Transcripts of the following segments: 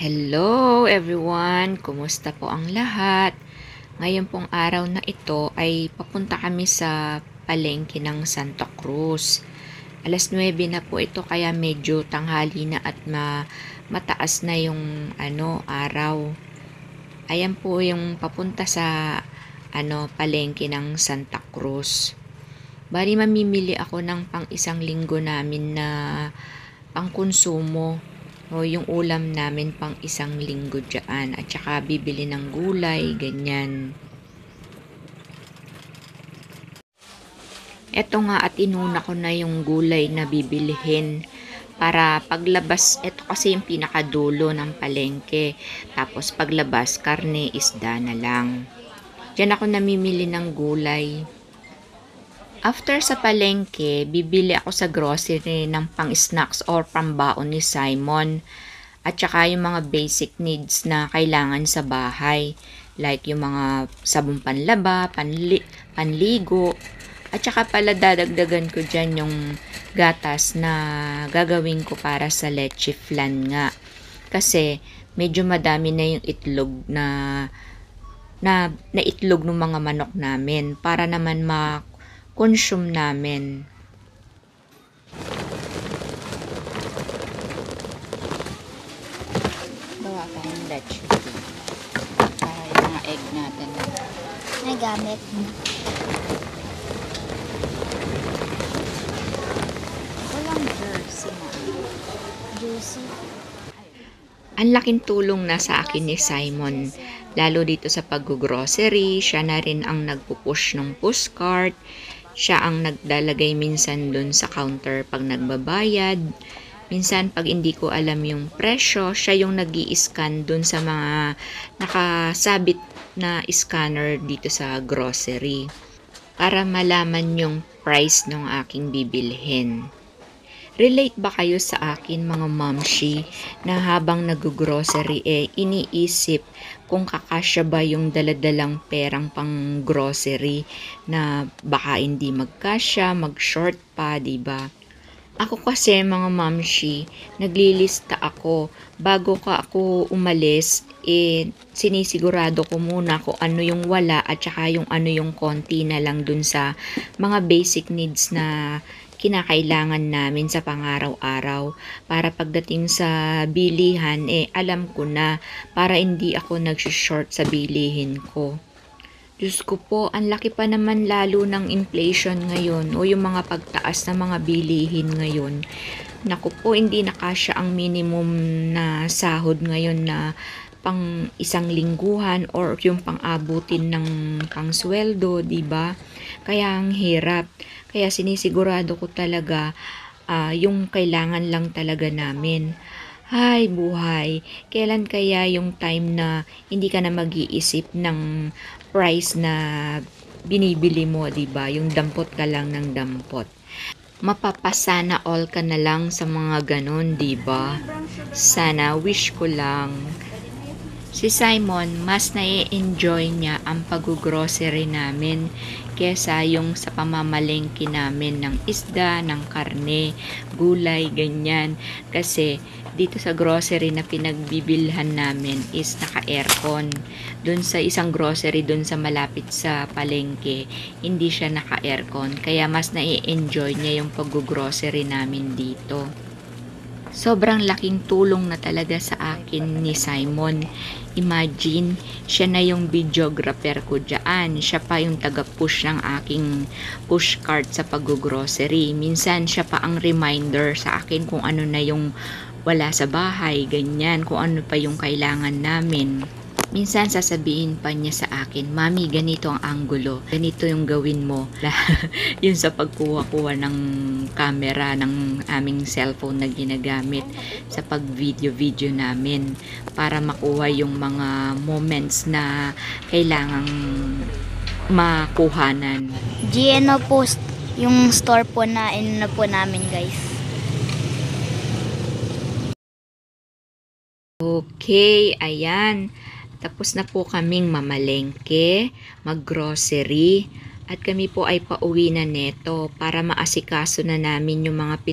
Hello everyone! Kumusta po ang lahat? Ngayon pong araw na ito ay papunta kami sa palengke ng Santa Cruz. Alas 9 na po ito kaya medyo tanghali na at mataas na yung araw. Ayan po yung papunta sa palengke ng Santa Cruz. Bali mamimili ako ng pang isang linggo namin na pangkonsumo. O yung ulam namin pang isang linggo dyan. At saka bibili ng gulay, ganyan. Eto nga at inuna ko na yung gulay na bibilihin. Para paglabas, eto kasi yung pinakadulo ng palengke. Tapos paglabas, karne, isda na lang. Diyan ako namimili ng gulay. After sa palengke, bibili ako sa grocery ng pang-snacks or pambaon ni Simon. At saka yung mga basic needs na kailangan sa bahay. Like yung mga sabong panlaba, panligo. At saka pala dadagdagan ko dyan yung gatas na gagawin ko para sa leche flan nga. Kasi medyo madami na yung itlog na itlog ng mga manok namin para naman consume namin. Gawa tayong leche para yung mga egg natin May gamit. walang jersey na Juicy. Ang laking tulong na sa akin ni Simon. Lalo dito sa pag-grocery, siya na rin ang nagpupush ng push cart. Siya ang naglalagay minsan dun sa counter pag nagbabayad. Minsan pag hindi ko alam yung presyo, siya yung nag-i-scan dun sa mga nakasabit na scanner dito sa grocery. Para malaman yung price ng aking bibilhin. Relate ba kayo sa akin mga mamshi na habang nag-grocery iniisip kung kakasya ba yung daladalang perang pang grocery na baka hindi magkasya, mag-short pa, diba? Ako kasi mga mamshi, naglilista ako bago ako umalis, sinisigurado ko muna kung ano yung wala at saka yung ano yung konti na lang dun sa mga basic needs na kinakailangan namin sa pangaraw-araw para pagdating sa bilihan alam ko na para hindi ako nag-short sa bilihin ko. Diyos ko po, ang laki pa naman lalo ng inflation ngayon o yung mga pagtaas ng mga bilihin ngayon. Naku po, hindi na kasya ang minimum na sahod ngayon na pang isang lingguhan or yung pang-abutin ng pangsweldo, di ba? Kaya ang hirap. Kaya sinisigurado ko talaga yung kailangan lang talaga namin. Hay, buhay. Kailan kaya yung time na hindi ka na mag-iisip ng price na binibili mo, 'di ba? Yung dampot ka lang ng dampot. Mapapasana all ka na lang sa mga ganon, 'di ba? Sana wish ko lang. Si Simon, mas na-enjoy niya ang pag-grocery namin kesa yung sa pamamalengke namin ng isda, ng karne, gulay, ganyan. Kasi dito sa grocery na pinagbibilhan namin is naka-aircon. Doon sa isang grocery doon sa malapit sa palengke, hindi siya naka-aircon. Kaya mas na-enjoy niya yung pag-grocery namin dito. Sobrang laking tulong na talaga sa akin ni Simon. Imagine, siya na yung videographer ko dyan. Siya pa yung taga-push ng aking push cart sa pag-grocery. Minsan, siya pa ang reminder sa akin kung ano na yung wala sa bahay, ganyan, kung ano pa yung kailangan namin. Minsan sasabihin pa niya sa akin, Mami, ganito ang anggulo, ganito yung gawin mo. Yun sa pagkuha-kuha ng camera ng aming cellphone na ginagamit sa pag-video namin para makuha yung mga moments na kailangang makuhanan. GNO Post yung store po na po namin, guys. Okay, ayan. Tapos na po kaming mamalengke, mag-grocery, At kami po ay pauwi na neto para maasikaso na namin yung mga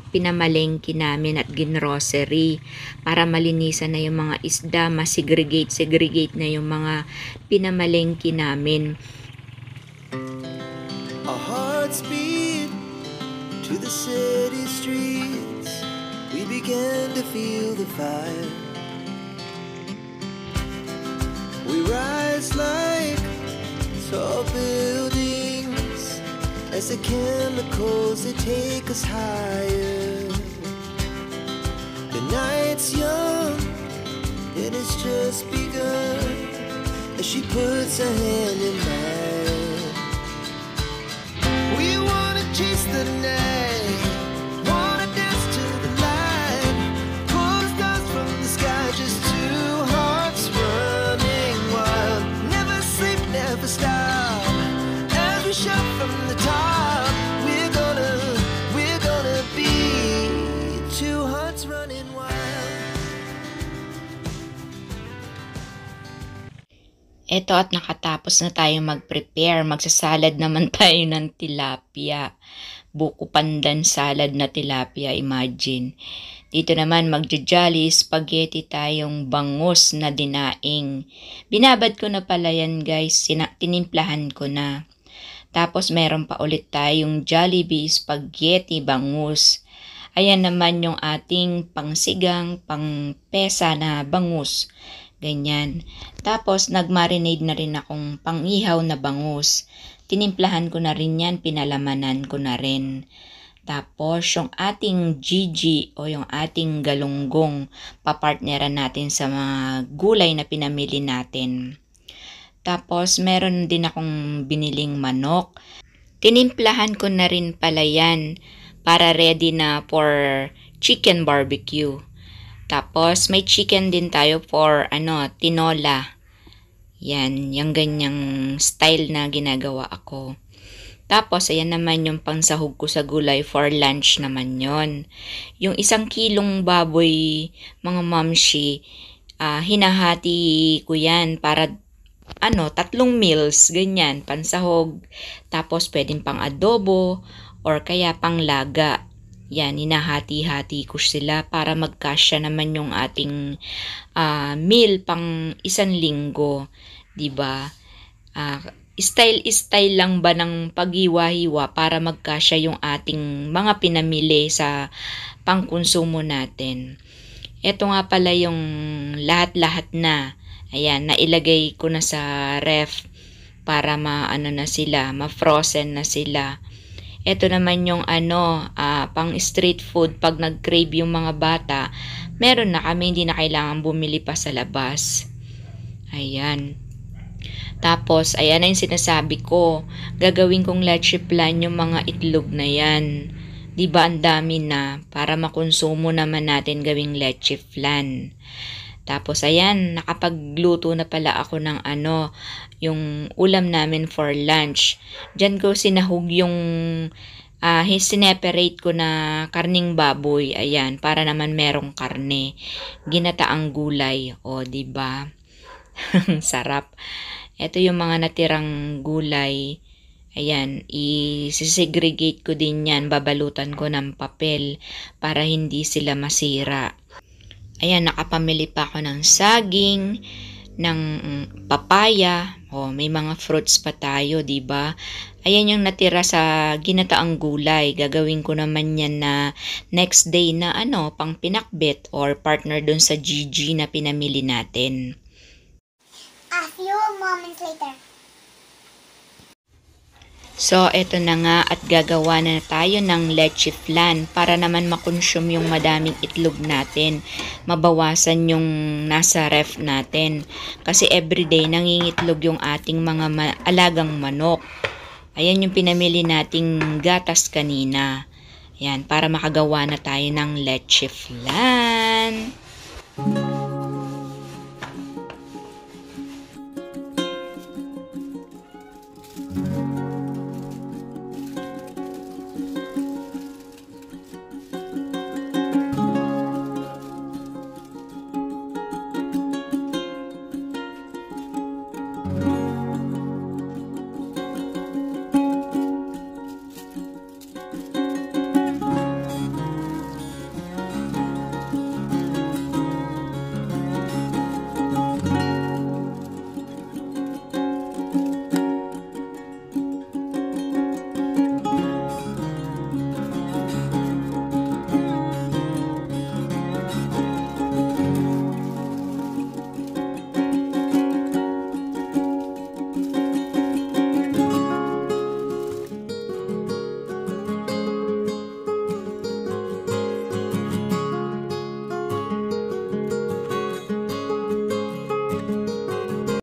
pinamalengke namin at ginrocery para malinisan na yung mga isda, segregate na yung mga pinamalengke namin. Our hearts beat to the city streets. We began to feel the fire. We rise like tall buildings as the chemicals they take us higher. The night's young and it's just begun as she puts her hand in mine. We wanna chase the night, wanna dance to the light, pull the stars from the sky, just two hearts running wild. Never sleep, never stop, as we shout from the top. We're gonna be two hearts running wild. Eto at nakatapos na tayo mag-prepare. Magsasalad naman tayo ng tilapia. Buko pandan salad na tilapia, imagine. Dito naman magja-jolly spaghetti tayong bangus na dinaing. Binabad ko na pala yan guys, tinimplahan ko na. Tapos meron pa ulit tayong Jollibee spaghetti bangus. Ayan naman yung ating pangsigang, pangpesa na bangus. Ganyan. Tapos, nagmarinade na rin akong pangihaw na bangus. Tinimplahan ko na rin yan, pinalamanan ko na rin. Tapos, yung ating Gigi o yung ating galunggong, papartneran natin sa mga gulay na pinamili natin. Tapos, meron din akong biniling manok. Tinimplahan ko na rin pala yan para ready na for chicken barbecue. Tapos, may chicken din tayo for, tinola. Yan, yung ganyang style na ginagawa ako. Tapos, ayan naman yung pangsahog ko sa gulay for lunch naman yon. Yung 1 kilong baboy, mga mamshi, hinahati ko yan para, 3 meals, ganyan, pansahog. Tapos, pwedeng pang adobo or kaya pang laga. Yan, hinahati-hati ko sila para magkasya naman yung ating meal pang 1 linggo. Diba? Style lang ba ng paghiwa-hiwa para magkasya yung ating mga pinamili sa pangkonsumo natin. Ito nga pala yung lahat-lahat na. Ayan, nailagay ko na sa ref para na sila, ma-frozen na sila. Ito naman yung pang street food. Pag nag-crave yung mga bata, meron na kami, hindi na kailangan bumili pa sa labas. Ayan. Tapos, ayan na yung sinasabi ko. Gagawin kong leche plan yung mga itlog na yan. Diba ang dami na para makonsumo naman natin gawing leche flan. Tapos, ayan, nakapagluto na pala ako ng yung ulam namin for lunch. Diyan ko sinahog yung sineperate ko na karning baboy. Ayan, para naman merong karne. Ginataang gulay. O, diba? Sarap. Ito yung mga natirang gulay. Ayan, i-segregate ko din yan. Babalutan ko ng papel para hindi sila masira. Ayan, nakapamili pa ako ng saging, ng papaya. O, may mga fruits pa tayo, diba? Ayan yung natira sa ginataang gulay. Gagawin ko naman yan na next day na pang pinakbet or partner dun sa Gigi na pinamili natin. A few moments later. So, eto na nga at gagawa na tayo ng leche flan para naman makonsume yung madaming itlog natin. Mabawasan yung nasa ref natin. Kasi everyday nangingitlog yung ating mga alagang manok. Ayan yung pinamili nating gatas kanina. Ayan, para makagawa na tayo ng leche flan.